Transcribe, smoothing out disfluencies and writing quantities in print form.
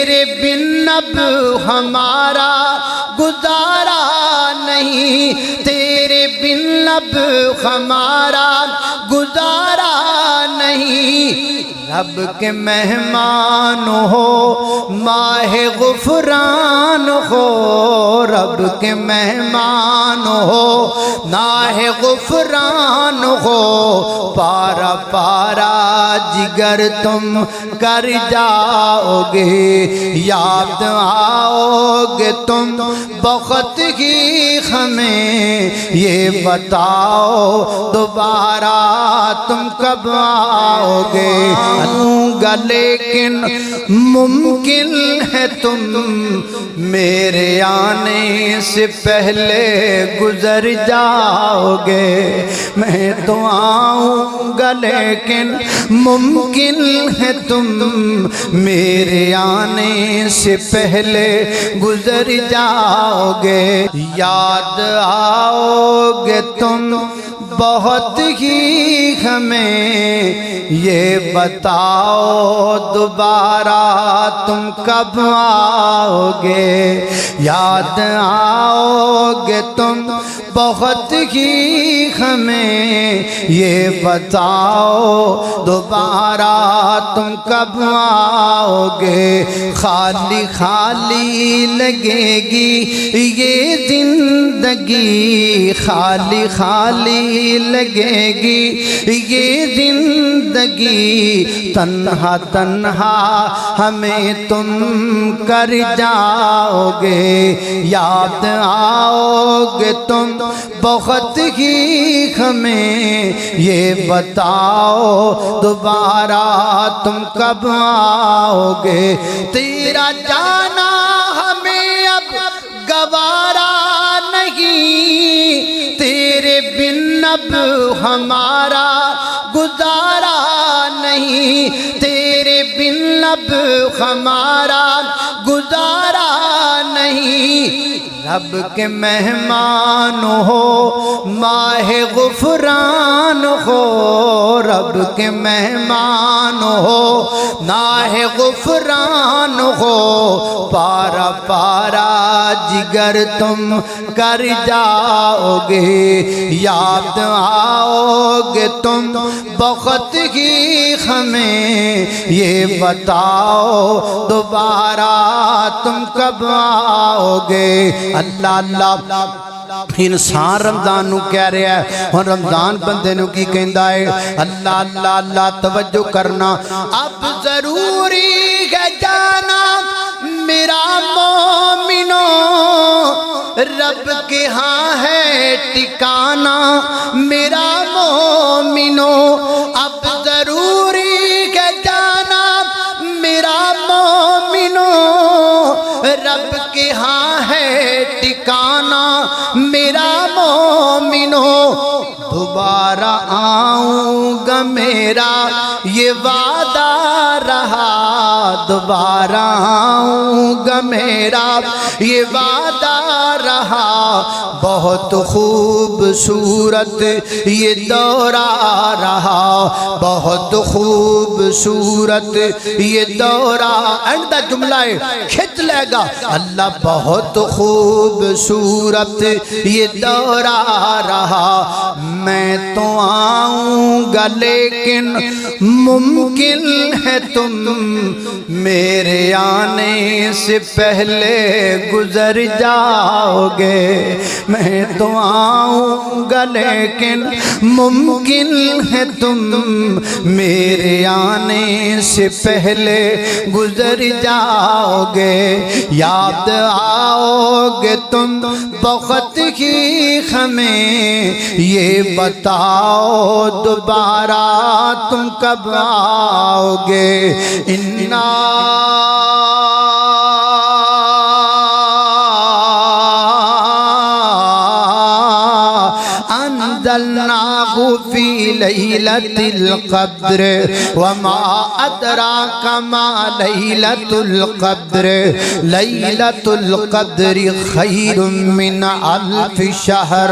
تیرے بن اب ہمارا گزارا نہیں، تیرے بن اب ہمارا گزارا نہیں۔ رب کے مہمان ہو ماہ غفران ہو، رب کے مہمان ہو ماہ غفران ہو، پارا پارا جگر تم کر جاؤ گے، یاد آؤ گے تم بہت ہی ہمیں، یہ بتاؤ دوبارہ تم کب آؤ گے؟ گا لیکن ممکن ہے تم میرے آنے سے پہلے گزر جاؤ گے۔ میں تو آؤں گا لیکن ممکن ہے تم میرے آنے سے پہلے گزر جاؤ گے، یاد آؤ گے تم بہت ہی ہمیں، یہ بتاؤ دوبارہ تم کب آؤ گے؟ یاد آؤ گے تم بہت ہی ہمیں، یہ بتاؤ دوبارہ تم کب آؤ گے؟ خالی خالی لگے گی یہ زندگی، خالی خالی لگے گی یہ زندگی، تنہا تنہا ہمیں تم کر جاؤ گے، یاد آؤ گے تم بہت ہی ہمیں، یہ بتاؤ دوبارہ تم کب آؤ گے؟ تیرا جانا ہمیں اب گوارا نہیں، تیرے بن اب ہمارا گزارا نہیں، تیرے بن اب ہمارا گزارا نہیں۔ رب کے مہمان ہو ماہ غفران ہو، رب کے مہمان ہو ماہ غفران ہو، پارا پارا جگر تم کر جاؤ گے، یاد آؤ گے تم بہت ہی ہمیں، یہ بتاؤ دوبارہ تم کب آؤ گے؟ اللہ اللہ انسان رمضان نو کہہ رہا ہے، اور رمضان بندے نو کی کہندا ہے؟ اللہ اللہ اللہ توجہ کرنا، اب ضروری ہے جانا میرا مومنو، رب کے ہاں ہے ٹھکانہ میرا مومنو، اب ضروری ہے جانا میرا مومنو، رب کے ہاں ہے ٹھکانہ میرا مومنو، دوبارہ آؤں گا میرا یہ وعدہ رہا، دوبارہ آؤں گا میرا یہ وعدہ رہا، بہت خوبصورت یہ دورہ رہا، بہت خوبصورت یہ دورہ، اینڈ دا جملہ ہے کھچ لے گا، اللہ بہت خوبصورت یہ دورہ رہا، میں تو آؤں گا لیکن ممکن ہے تم میرے آنے سے پہلے گزر جاؤ گے، میں تو آؤں گا لیکن ممکن ہے تم میرے آنے سے پہلے گزر جاؤ گے، یاد آؤ گے تم بہت ہی ہمیں، یہ بتاؤ دوبارہ تم کب آؤ گے؟ انا انزلناہ فی لیلۃ القدر وما ادراک ما لیلۃ القدر، لیلۃ القدر خیر من الف شہر۔